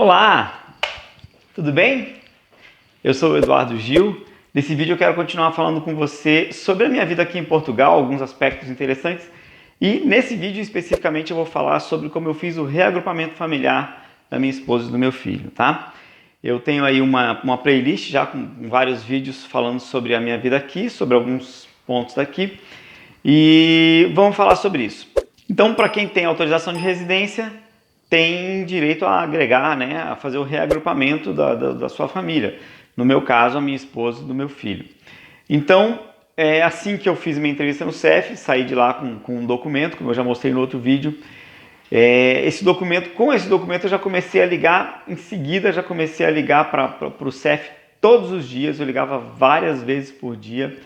Olá, tudo bem? Eu sou o Eduardo Gil. Nesse vídeo eu quero continuar falando com você sobre a minha vida aqui em Portugal, alguns aspectos interessantes. E nesse vídeo especificamente eu vou falar sobre como eu fiz o reagrupamento familiar da minha esposa e do meu filho, tá? Eu tenho aí uma playlist já com vários vídeos falando sobre a minha vida aqui, sobre alguns pontos daqui. E vamos falar sobre isso. Então, para quem tem autorização de residência, tem direito a agregar, né, a fazer o reagrupamento da sua família. No meu caso, a minha esposa e do meu filho. Então, assim que eu fiz minha entrevista no CEF, saí de lá com um documento, como eu já mostrei no outro vídeo. Com esse documento eu já comecei a ligar, em seguida já comecei a ligar para o CEF todos os dias, eu ligava várias vezes por dia,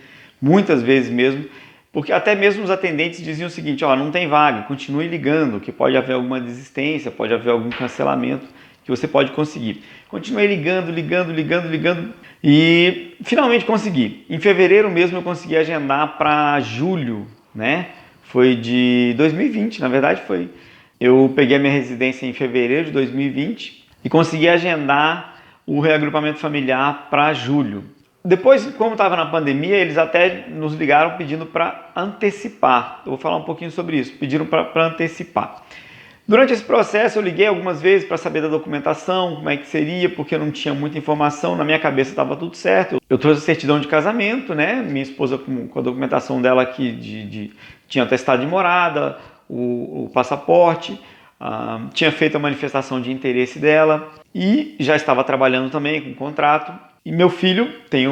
muitas vezes mesmo, porque até mesmo os atendentes diziam o seguinte: ó, não tem vaga, continue ligando, que pode haver alguma desistência, pode haver algum cancelamento que você pode conseguir. Continuei ligando e finalmente consegui. Em fevereiro mesmo eu consegui agendar para julho, né? Foi de 2020, na verdade foi. Eu peguei a minha residência em fevereiro de 2020 e consegui agendar o reagrupamento familiar para julho. Depois, como estava na pandemia, eles até nos ligaram pedindo para antecipar. Eu vou falar um pouquinho sobre isso. Pediram para antecipar. Durante esse processo, eu liguei algumas vezes para saber da documentação, como é que seria, porque eu não tinha muita informação. Na minha cabeça estava tudo certo. Eu trouxe a certidão de casamento, né? Minha esposa com a documentação dela aqui, tinha atestado de morada, o passaporte, tinha feito a manifestação de interesse dela e já estava trabalhando também com contrato. E meu filho tem,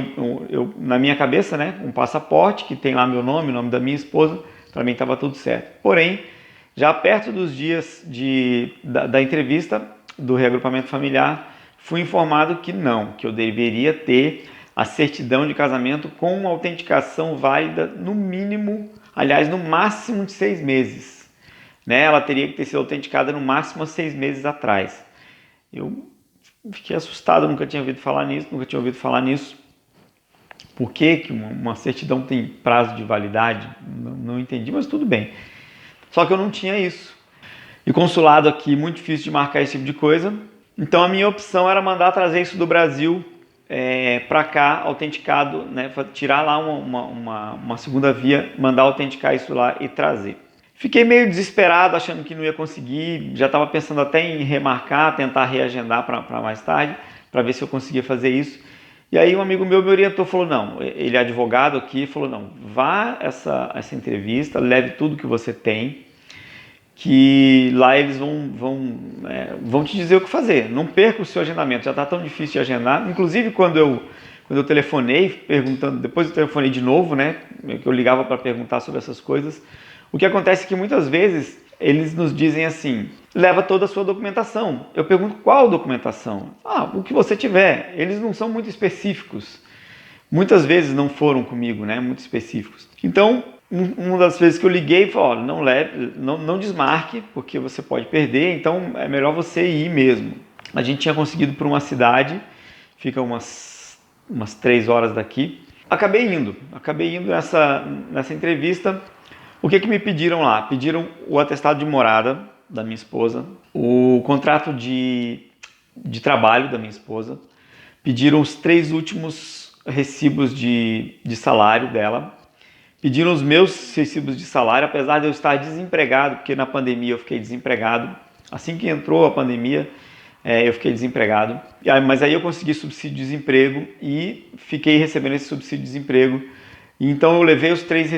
na minha cabeça, né, um passaporte que tem lá meu nome, o nome da minha esposa. Para mim estava tudo certo. Porém, já perto dos dias da entrevista do reagrupamento familiar, fui informado que não, que eu deveria ter a certidão de casamento com uma autenticação válida no mínimo, aliás, no máximo de 6 meses. Né? Ela teria que ter sido autenticada no máximo há 6 meses atrás. Eu fiquei assustado, nunca tinha ouvido falar nisso. Por que uma certidão tem prazo de validade? Não entendi, mas tudo bem. Só que eu não tinha isso. E consulado aqui, muito difícil de marcar esse tipo de coisa. Então a minha opção era mandar trazer isso do Brasil para cá, autenticado, né? Tirar lá uma segunda via, mandar autenticar isso lá e trazer. Fiquei meio desesperado, achando que não ia conseguir, já estava pensando até em remarcar, tentar reagendar para mais tarde, para ver se eu conseguia fazer isso. E aí um amigo meu me orientou, falou, não, ele é advogado aqui, falou, não, vá essa entrevista, leve tudo que você tem, que lá eles vão te dizer o que fazer, não perca o seu agendamento, já está tão difícil de agendar. Inclusive quando eu telefonei, perguntando, depois eu telefonei de novo, né, que eu ligava para perguntar sobre essas coisas. O que acontece é que muitas vezes eles nos dizem assim, leva toda a sua documentação. Eu pergunto, qual documentação? O que você tiver. Eles não são muito específicos. Muitas vezes não foram comigo, né? Muito específicos. Então, uma das vezes que eu liguei, falou, não leve, não desmarque, porque você pode perder, então é melhor você ir mesmo. A gente tinha conseguido por uma cidade, fica umas 3 horas daqui. Acabei indo nessa entrevista. O que me pediram lá? Pediram o atestado de morada da minha esposa, o contrato de trabalho da minha esposa, pediram os 3 últimos recibos de salário dela, pediram os meus recibos de salário, apesar de eu estar desempregado, porque na pandemia eu fiquei desempregado. Assim que entrou a pandemia, eu fiquei desempregado. Mas aí eu consegui subsídio de desemprego e fiquei recebendo esse subsídio de desemprego. Então eu levei os 3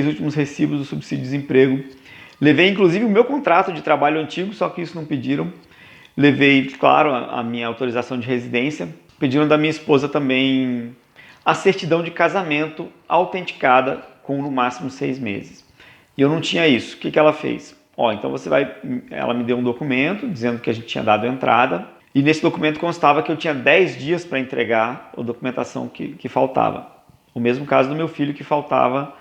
últimos recibos do subsídio de desemprego. Levei inclusive o meu contrato de trabalho antigo, só que isso não pediram. Levei, claro, a minha autorização de residência. Pediram da minha esposa também a certidão de casamento autenticada com no máximo 6 meses. E eu não tinha isso. O que ela fez? Então ela me deu um documento dizendo que a gente tinha dado entrada. E nesse documento constava que eu tinha 10 dias para entregar a documentação que faltava. O mesmo caso do meu filho, que faltava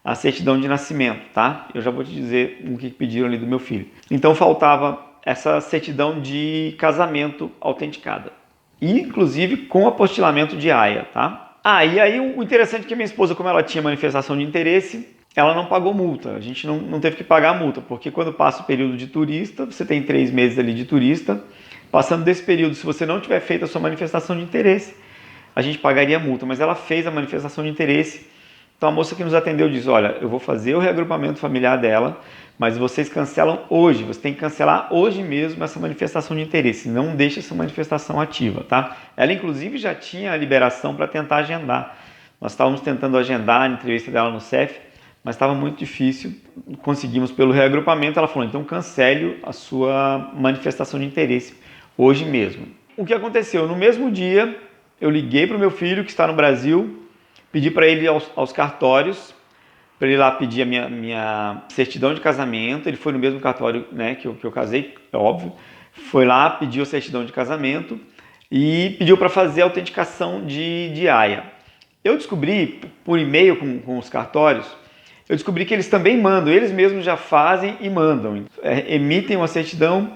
a certidão de nascimento, tá? Eu já vou te dizer o que pediram ali do meu filho. Então faltava essa certidão de casamento autenticada. E, inclusive, com apostilamento de AIA, tá? E aí o interessante é que minha esposa, como ela tinha manifestação de interesse, ela não pagou multa, a gente não teve que pagar a multa, porque quando passa o período de turista, você tem 3 meses ali de turista, passando desse período, se você não tiver feito a sua manifestação de interesse, a gente pagaria a multa, mas ela fez a manifestação de interesse. Então a moça que nos atendeu diz, olha, eu vou fazer o reagrupamento familiar dela, mas vocês cancelam hoje, você tem que cancelar hoje mesmo essa manifestação de interesse, não deixe essa manifestação ativa, tá? Ela inclusive já tinha a liberação para tentar agendar. Nós estávamos tentando agendar a entrevista dela no CEF, mas estava muito difícil, conseguimos pelo reagrupamento, ela falou, então cancele a sua manifestação de interesse hoje mesmo. O que aconteceu? No mesmo dia, eu liguei para o meu filho que está no Brasil, pedi para ele ir aos cartórios, para ele ir lá pedir a minha certidão de casamento. Ele foi no mesmo cartório, né, que eu casei, é óbvio. Foi lá, pediu a certidão de casamento e pediu para fazer a autenticação de AIA. Eu descobri, por e-mail com os cartórios, eu descobri que eles também mandam, eles mesmos já fazem e mandam. Emitem uma certidão,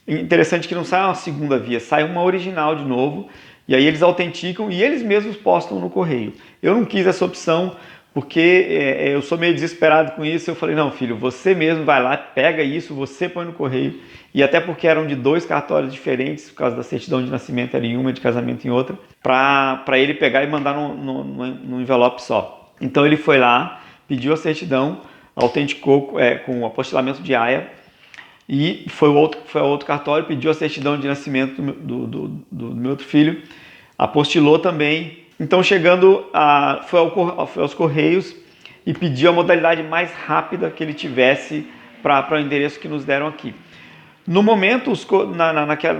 interessante que não sai uma segunda via, sai uma original de novo, e aí eles autenticam e eles mesmos postam no correio. Eu não quis essa opção, porque eu sou meio desesperado com isso. Eu falei, não filho, você mesmo vai lá, pega isso, você põe no correio. E até porque eram de 2 cartórios diferentes, por causa da certidão de nascimento era em uma, de casamento em outra, para ele pegar e mandar no envelope só. Então ele foi lá, pediu a certidão, autenticou com o apostilamento de AIA, e foi a outro cartório, pediu a certidão de nascimento do meu outro filho, apostilou também. Então foi aos Correios e pediu a modalidade mais rápida que ele tivesse para o endereço que nos deram aqui. No momento,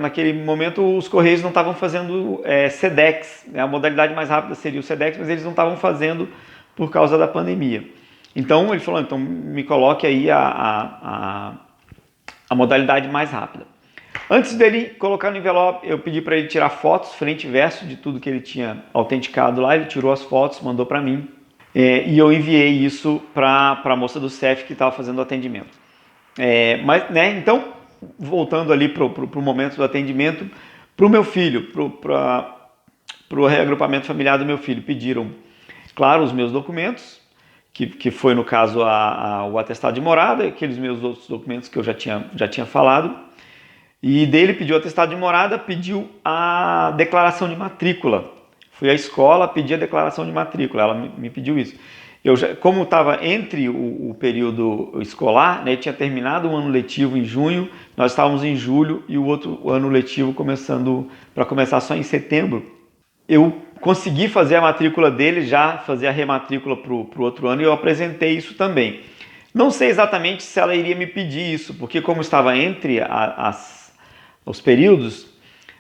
naquele momento, os Correios não estavam fazendo SEDEX, né? A modalidade mais rápida seria o SEDEX, mas eles não estavam fazendo por causa da pandemia. Então ele falou, então me coloque aí a modalidade mais rápida. Antes dele colocar no envelope, eu pedi para ele tirar fotos, frente e verso, de tudo que ele tinha autenticado lá. Ele tirou as fotos, mandou para mim, e eu enviei isso para a moça do CEF que estava fazendo o atendimento. Mas, né, então, voltando ali para o momento do atendimento, para o meu filho, para o reagrupamento familiar do meu filho, pediram, claro, os meus documentos, que foi no caso o atestado de morada, aqueles meus outros documentos que eu já tinha falado, e dele pediu o atestado de morada, pediu a declaração de matrícula. Fui à escola, pedi a declaração de matrícula, ela me pediu isso. Como estava entre o período escolar, né, tinha terminado o ano letivo em junho, nós estávamos em julho e o outro ano letivo para começar só em setembro. Eu consegui fazer a matrícula dele, já fazer a rematrícula para o outro ano, e eu apresentei isso também. Não sei exatamente se ela iria me pedir isso, porque como estava entre os períodos,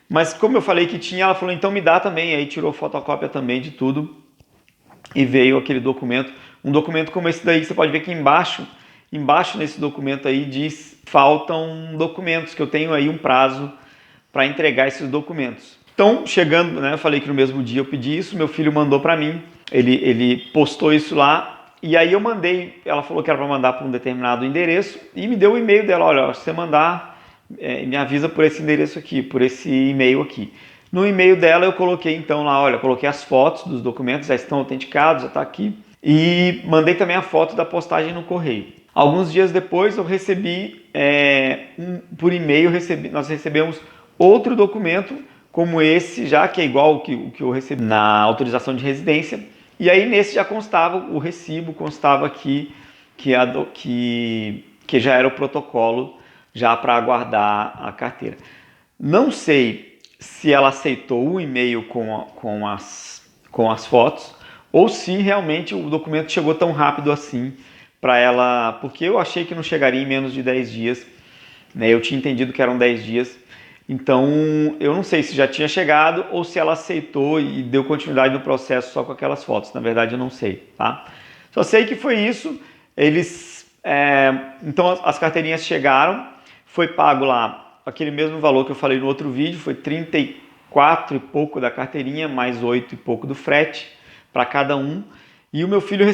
mas como eu falei que tinha, ela falou, então me dá também, aí tirou fotocópia também de tudo, e veio aquele documento, um documento como esse daí, que você pode ver que embaixo nesse documento aí diz, faltam documentos, que eu tenho aí um prazo para entregar esses documentos. Então, chegando, né, eu falei que no mesmo dia eu pedi isso, meu filho mandou para mim, ele postou isso lá, e aí eu mandei, ela falou que era para mandar para um determinado endereço, e me deu o e-mail dela, olha, se você mandar, me avisa por esse endereço aqui, por esse e-mail aqui. No e-mail dela eu coloquei então lá, olha, coloquei as fotos dos documentos, já estão autenticados, já está aqui, e mandei também a foto da postagem no correio. Alguns dias depois eu recebi, por e-mail, nós recebemos outro documento, como esse já, que é igual o que eu recebi na autorização de residência, e aí nesse já constava o recibo, constava aqui que já era o protocolo já para aguardar a carteira. Não sei se ela aceitou o e-mail com as fotos, ou se realmente o documento chegou tão rápido assim para ela, porque eu achei que não chegaria em menos de 10 dias, né? Eu tinha entendido que eram 10 dias, então eu não sei se já tinha chegado ou se ela aceitou e deu continuidade no processo só com aquelas fotos, na verdade eu não sei, tá? Só sei que foi isso, então as carteirinhas chegaram, foi pago lá aquele mesmo valor que eu falei no outro vídeo, foi 34 e pouco da carteirinha, mais 8 e pouco do frete para cada um. E o meu filho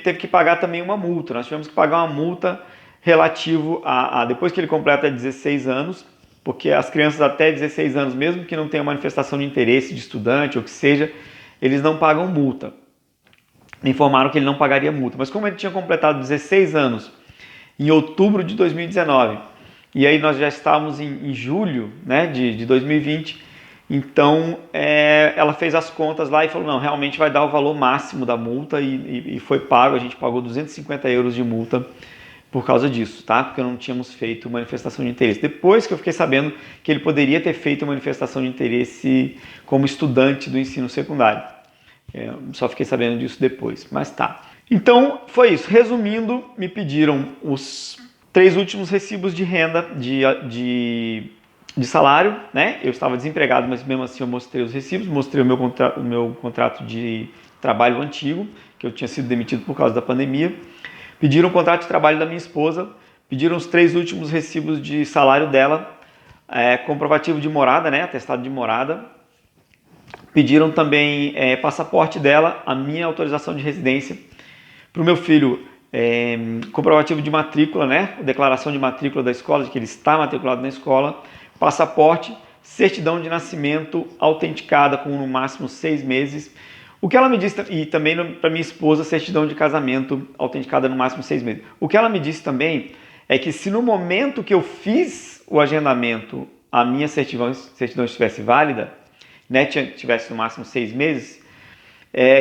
teve que pagar também uma multa. Nós tivemos que pagar uma multa relativo depois que ele completa 16 anos, porque as crianças até 16 anos, mesmo que não tenham manifestação de interesse de estudante ou que seja, eles não pagam multa. me informaram que ele não pagaria multa. Mas como ele tinha completado 16 anos em outubro de 2019, e aí nós já estávamos em julho, né, de 2020, então ela fez as contas lá e falou, não, realmente vai dar o valor máximo da multa e foi pago, a gente pagou 250 euros de multa por causa disso, tá? Porque não tínhamos feito manifestação de interesse. Depois que eu fiquei sabendo que ele poderia ter feito manifestação de interesse como estudante do ensino secundário. Só fiquei sabendo disso depois, mas tá. Então foi isso. Resumindo, me pediram os 3 últimos recibos de renda de salário, né? Eu estava desempregado, mas mesmo assim eu mostrei os recibos, mostrei o meu contrato de trabalho antigo, que eu tinha sido demitido por causa da pandemia. Pediram o contrato de trabalho da minha esposa, pediram os 3 últimos recibos de salário dela, comprovativo de morada, né? Atestado de morada. Pediram também passaporte dela, a minha autorização de residência. Para o meu filho, comprovativo de matrícula, né? Declaração de matrícula da escola, de que ele está matriculado na escola. Passaporte, certidão de nascimento autenticada com no máximo 6 meses. O que ela me disse, e também para minha esposa, certidão de casamento autenticada no máximo 6 meses. O que ela me disse também é que se no momento que eu fiz o agendamento, a minha certidão estivesse válida, né, tivesse no máximo 6 meses,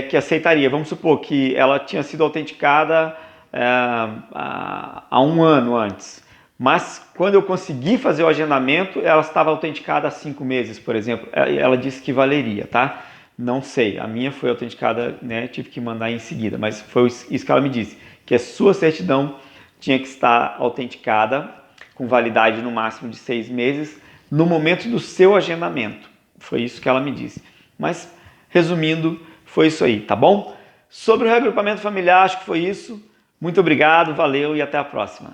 que aceitaria. Vamos supor que ela tinha sido autenticada há 1 ano antes, mas quando eu consegui fazer o agendamento, ela estava autenticada há 5 meses, por exemplo. Ela disse que valeria, tá? Não sei, a minha foi autenticada, né, tive que mandar em seguida, mas foi isso que ela me disse, que a sua certidão tinha que estar autenticada com validade no máximo de 6 meses no momento do seu agendamento. Foi isso que ela me disse. Mas, resumindo, foi isso aí, tá bom? Sobre o reagrupamento familiar, acho que foi isso. Muito obrigado, valeu e até a próxima.